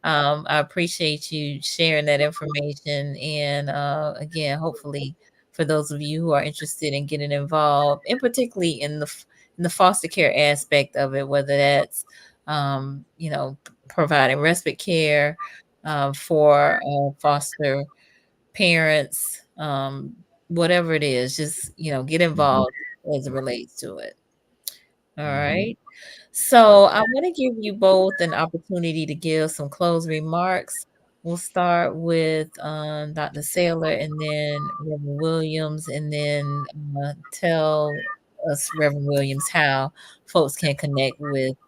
I appreciate you sharing that information. And again, hopefully for those of you who are interested in getting involved, and particularly in the foster care aspect of it, whether that's providing respite care for foster parents, whatever it is, just get involved as it relates to it. All right. So I want to give you both an opportunity to give some closing remarks. We'll start with Dr. Saylor and then Reverend Williams, and then tell us, Reverend Williams, how folks can connect with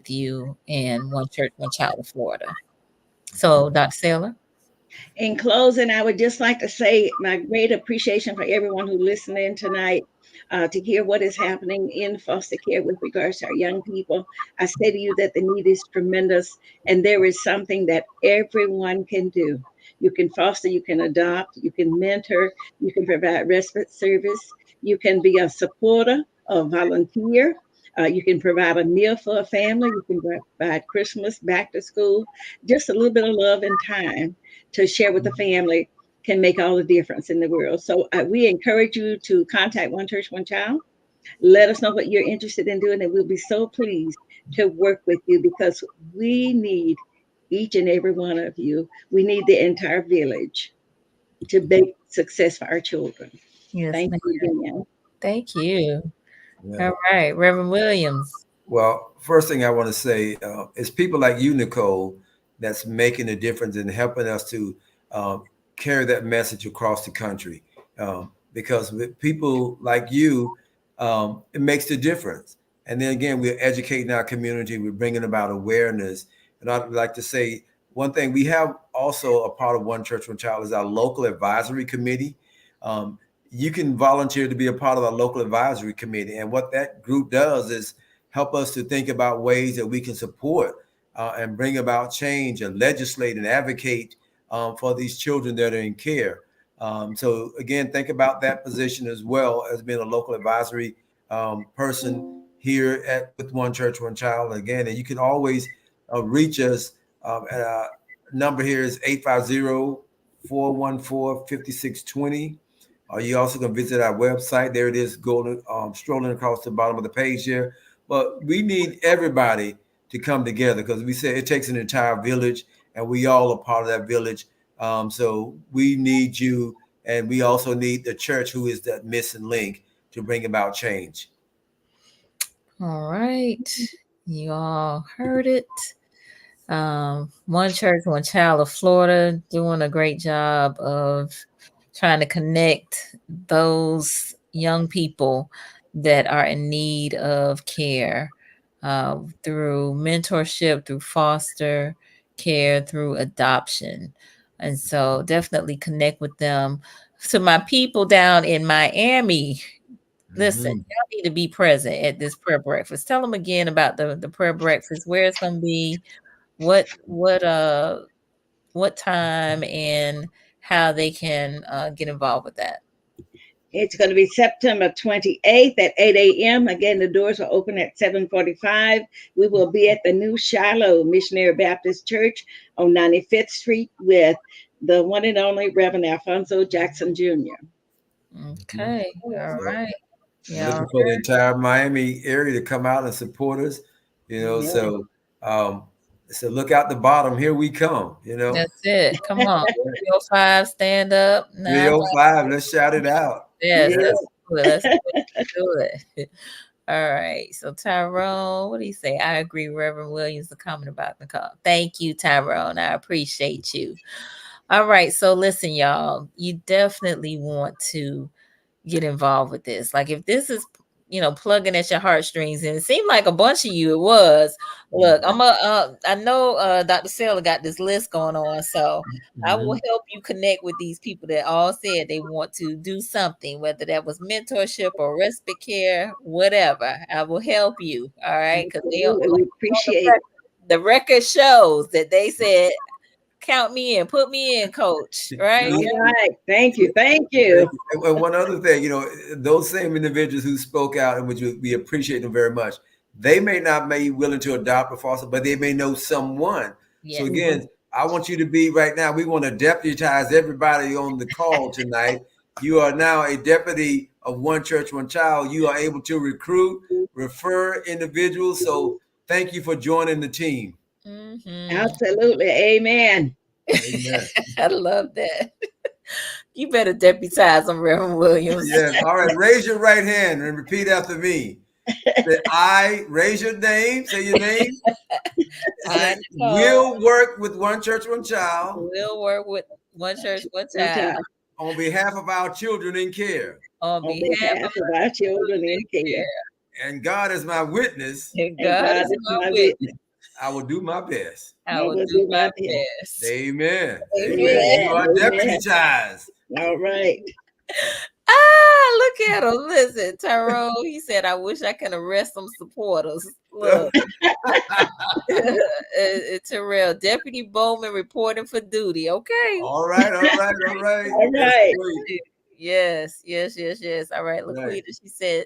you and One Church, One Child of Florida. So, Dr. Saylor. In closing, I would just like to say my great appreciation for everyone who listened in tonight to hear what is happening in foster care with regards to our young people. I say to you that the need is tremendous, and there is something that everyone can do. You can foster, you can adopt, you can mentor, you can provide respite service, you can be a supporter, a volunteer. You can provide a meal for a family. You can provide Christmas, back to school, just a little bit of love and time to share with the family can make all the difference in the world. So we encourage you to contact One Church, One Child. Let us know what you're interested in doing, and we'll be so pleased to work with you because we need each and every one of you. We need the entire village to make success for our children. Yes, Thank ma'am. you again. Thank you. Yeah. All right, Reverend Williams. Well, first thing I want to say is people like you, Nicole, that's making a difference in helping us to carry that message across the country. Because with people like you, it makes the difference. And then again, we're educating our community. We're bringing about awareness. And I'd like to say one thing, we have also a part of One Church, One Child is our local advisory committee. You can volunteer to be a part of our local advisory committee. And what that group does is help us to think about ways that we can support and bring about change and legislate and advocate for these children that are in care. So again, think about that position as well as being a local advisory person here with One Church, One Child. Again, and you can always reach us at our number here is 850-414-5620. You also can visit our website. There it is, golden, strolling across the bottom of the page here. But we need everybody to come together because we say it takes an entire village, and we all are part of that village. So we need you, and we also need the church, who is that missing link, to bring about change. All right. You all heard it. One Church, One Child of Florida, doing a great job of trying to connect those young people that are in need of care through mentorship, through foster care, through adoption. And so definitely connect with them. To my people down in Miami, listen, Mhm. y'all need to be present at this prayer breakfast. Tell them again about the prayer breakfast, where it's going to be, what what time, and how they can get involved with that. It's going to be September 28th at 8 a.m. Again, the doors are open at 7:45. We will be at the New Shiloh Missionary Baptist Church on 95th Street with the one and only Reverend Alfonso Jackson Jr. Mhm. Okay, all Yep. right. We're Yeah, looking for the entire Miami area to come out and support us, Yeah. um, so look out the bottom. Here we come, that's it. Come on, 305, stand up. 305. Let's shout it out. Yes, Yeah. let's do it. Let's do it. All right. So Tyrone, what do you say? I agree, Reverend Williams, the comment about Nicole. Thank you, Tyrone. I appreciate you. All right. So listen, y'all, you definitely want to get involved with this. Like if this is, plugging at your heartstrings, and it seemed like a bunch of you it was. Look, I know Dr. Saylor got this list going on, so I will Mhm. help you connect with these people that all said they want to do something, whether that was mentorship or respite care, whatever. I will help you. All right. Because they on Absolutely. We appreciate it. the record shows that they said, count me in, put me in, coach. Right. All right. Thank Yeah. you. Thank Thank you. you. And one other thing, those same individuals who spoke out, and which we appreciate them very much, they may not be willing to adopt a foster, but they may know someone. So Yes. again, I want you to be right now. We want to deputize everybody on the call tonight. You are now a deputy of One Church, One Child. You are able to recruit, refer individuals. So thank you for joining the team. Mm-hmm. Absolutely. Amen. Amen. I love that. You better deputize them, Reverend Williams. Yes. All right. Raise your right hand and repeat after me. Say, I raise your name. Say your name. I, Say, Nicole, will work with One Church, One Child will work with One Church, One One Child child on behalf of our children in care. on on behalf behalf of of our children in care. And God is my witness. and And God God is is my my witness. witness. I will do my best. I I will will do do my my best. best. Amen. Amen. Amen. You Amen. are Amen. deputized. All right. Look at him. Listen, Tyrone, he said, I wish I could arrest some supporters. Look, Terrell, Deputy Bowman reporting for duty. Okay. All right. All right. All right. All That's right. great. Yes, yes, yes, yes. All right, Right. Laquita, she said,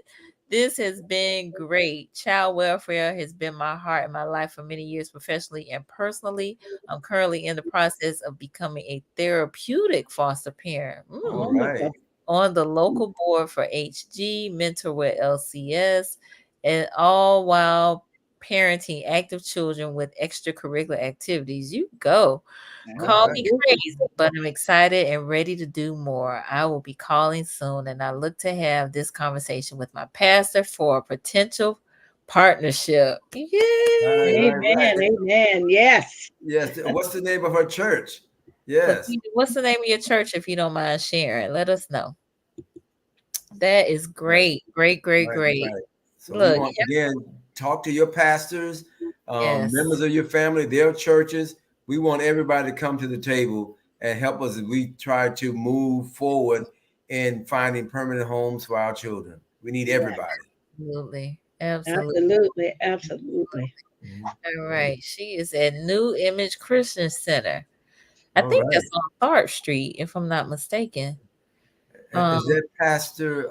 this has been great. Child welfare has been my heart and my life for many years, professionally and personally. I'm currently in the process of becoming a therapeutic foster parent. All right. Wonderful. On the local board for HG, mentor with LCS, and all while parenting active children with extracurricular activities. You go. All Call right. me Absolutely. crazy, but I'm excited and ready to do more. I will be calling soon, and I look to have this conversation with my pastor for a potential partnership. Right. Yay! Right. Right. Amen. Amen. Yes. Yes. What's the name of her church? Yes. Laquita, what's the name of your church, if you don't mind sharing? Let us know. That is Right. great. Great, great, Right. great. Right. So we Look, want again talk to your pastors, members yes. of your family, their churches. We want everybody to come to the table and help us as we try to move forward in finding permanent homes for our children. We need Right. everybody. Absolutely. Absolutely. Absolutely. Absolutely. Mhm. All right. She is at New Image Christian Center. I All think right. that's on Tharp Street, if I'm not mistaken. Um, Is that Pastor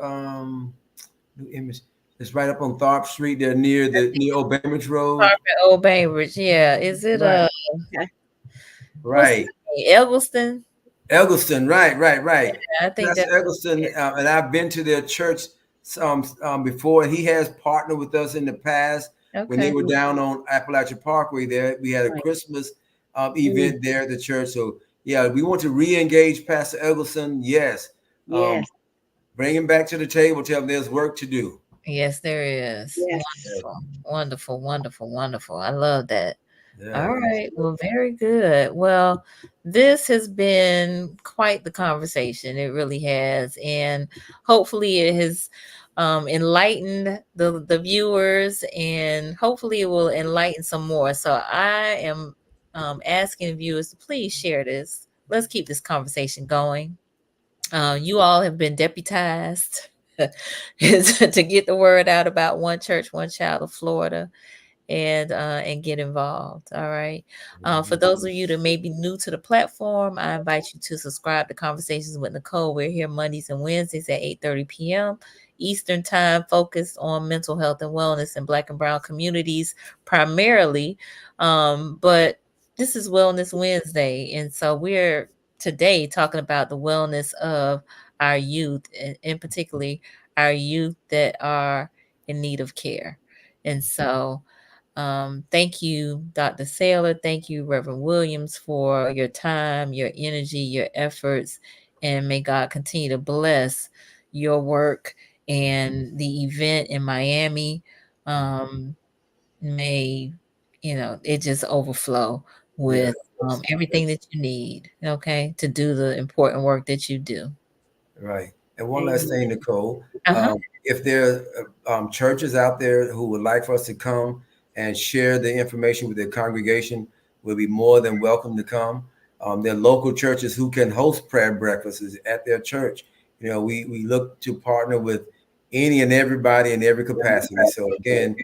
New Image? It's right up on Tharp Street. They're near I the think near it's Old Bainbridge Road. Tharp and Old Bainbridge. Yeah. Is it Right. Okay. what's the Right. name? Eggleston? Eggleston, right, right, right. I think Pastor that's Eggleston, and I've been to their church before. He has partnered with us in the past when they okay. were down on Appalachia Parkway. There, we had a Right. Christmas Mm. event there at the church. So, yeah, we want to re-engage Pastor Eggleston. Yes, um, Yes. bring him back to the table. Tell him there's work to do. Yes, there is. Yes. Yes, Wonderful. Wonderful. Wonderful. Wonderful. I love that. Yeah, All yes. right. Well, very good. Well, this has been quite the conversation. It really has. And hopefully it has enlightened the viewers, and hopefully it will enlighten some more. So I am asking viewers to please share this. Let's keep this conversation going. You all have been deputized to get the word out about One Church, One Child of Florida, and get involved. All right. For those of you that may be new to the platform, I invite you to subscribe to Conversations with Nicole. We're here Mondays and Wednesdays at 8:30 p.m. Eastern Time, focused on mental health and wellness in Black and Brown communities primarily. But this is Wellness Wednesday, and so we're today talking about the wellness of our youth, and particularly our youth that are in need of care. And so thank you, Dr. Saylor. Thank you, Reverend Williams, for your time, your energy, your efforts, and may God continue to bless your work and the event in Miami. Um, may it just overflow Yes. with Yes. everything Yes. that you need, okay, to do the important work that you do. Right. And one last thing, Amen. Nicole, Uh-huh. if there are churches out there who would like for us to come and share the information with their congregation, we'll be more than welcome to come. There are local churches who can host prayer breakfasts at their church. We look to partner with any and everybody in every capacity. So again,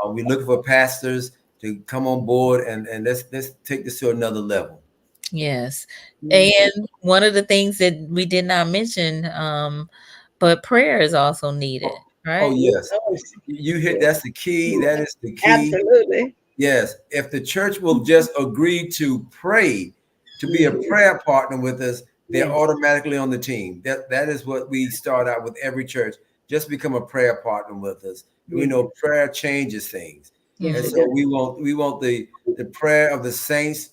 we're looking for pastors to come on board, and let's take this to another level. Yes. Mhm. And one of the things that we did not mention, but prayer is also needed, Oh right? yes, Yes. you hit. Yes. That's the key. That is the key. Absolutely. Yes, if the church will just agree to pray, to be a Mhm. prayer partner with us, they're Yes. automatically on the team. That is what we start out with every church. Just become a prayer partner with us. And we Yes. know prayer changes things. Yes, And it Mm, so does. we want the prayer of the saints,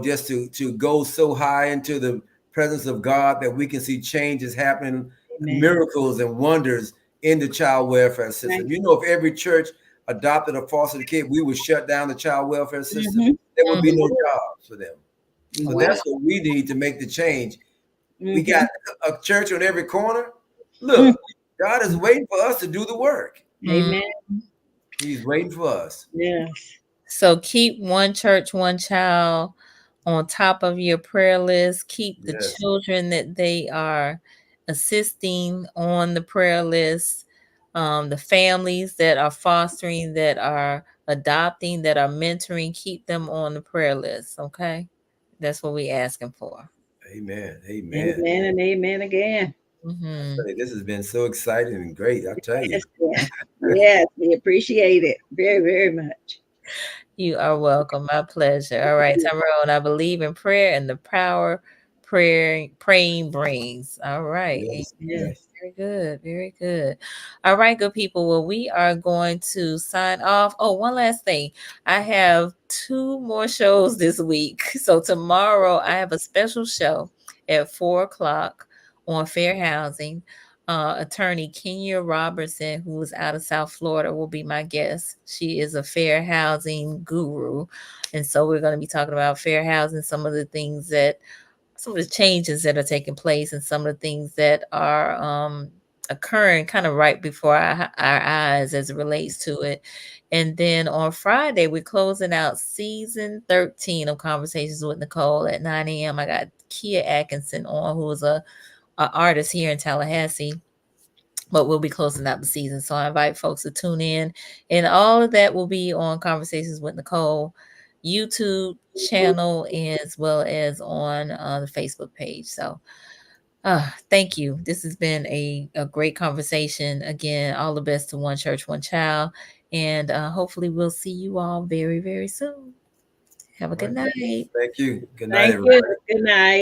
just to go so high into the presence of God that we can see changes happening, Amen. miracles and wonders in the child welfare system. Thank If every church adopted a foster kid, we would shut down the child welfare you. system. There would mm. be no jobs for them. So Mhm. Wow. that's what we need to make the change. We got Mhm. a church on every corner. Mhm. Look, God is waiting for us to do the work. Mm. Amen. He's waiting for us. Yes. So keep One Church, One Child on top of your prayer list. Keep the Yes. children that they are assisting on the prayer list. The families that are fostering, that are adopting, that are mentoring, keep them on the prayer list. Okay. That's what we're asking for. Amen. Amen. Amen and amen again. I Hmm. tell you, this has been so exciting and great. I tell you. Yes, yes. Yes, we appreciate it very, very much. You are welcome. My pleasure. All right, Tyrone, I believe in prayer and the power praying brings. All right. Yes. Amen. Yes. Yes. Very good. Very good. All right, good people. Well, we are going to sign off. Oh, one last thing. I have two more shows this week. So tomorrow I have a special show at 4 o'clock on fair housing. Attorney Kenya Robertson, who is out of South Florida, will be my guest. She is a fair housing guru. And so we're going to be talking about fair housing, some of the changes that are taking place, and some of the things that are occurring kind of right before our eyes as it relates to it. And then on Friday, we're closing out season 13 of Conversations with Nicole at 9 a.m. I got Kia Atkinson on, who is a artist here in Tallahassee, but we'll be closing out the season. So I invite folks to tune in, and all of that will be on Conversations with Nicole YouTube channel, as well as on the Facebook page. So thank you. This has been a great conversation. Again, all the best to One Church, One Child. And hopefully we'll see you all very, very soon. Have a All good right. night. Thank you. Good night, Thank you. everybody. Good night.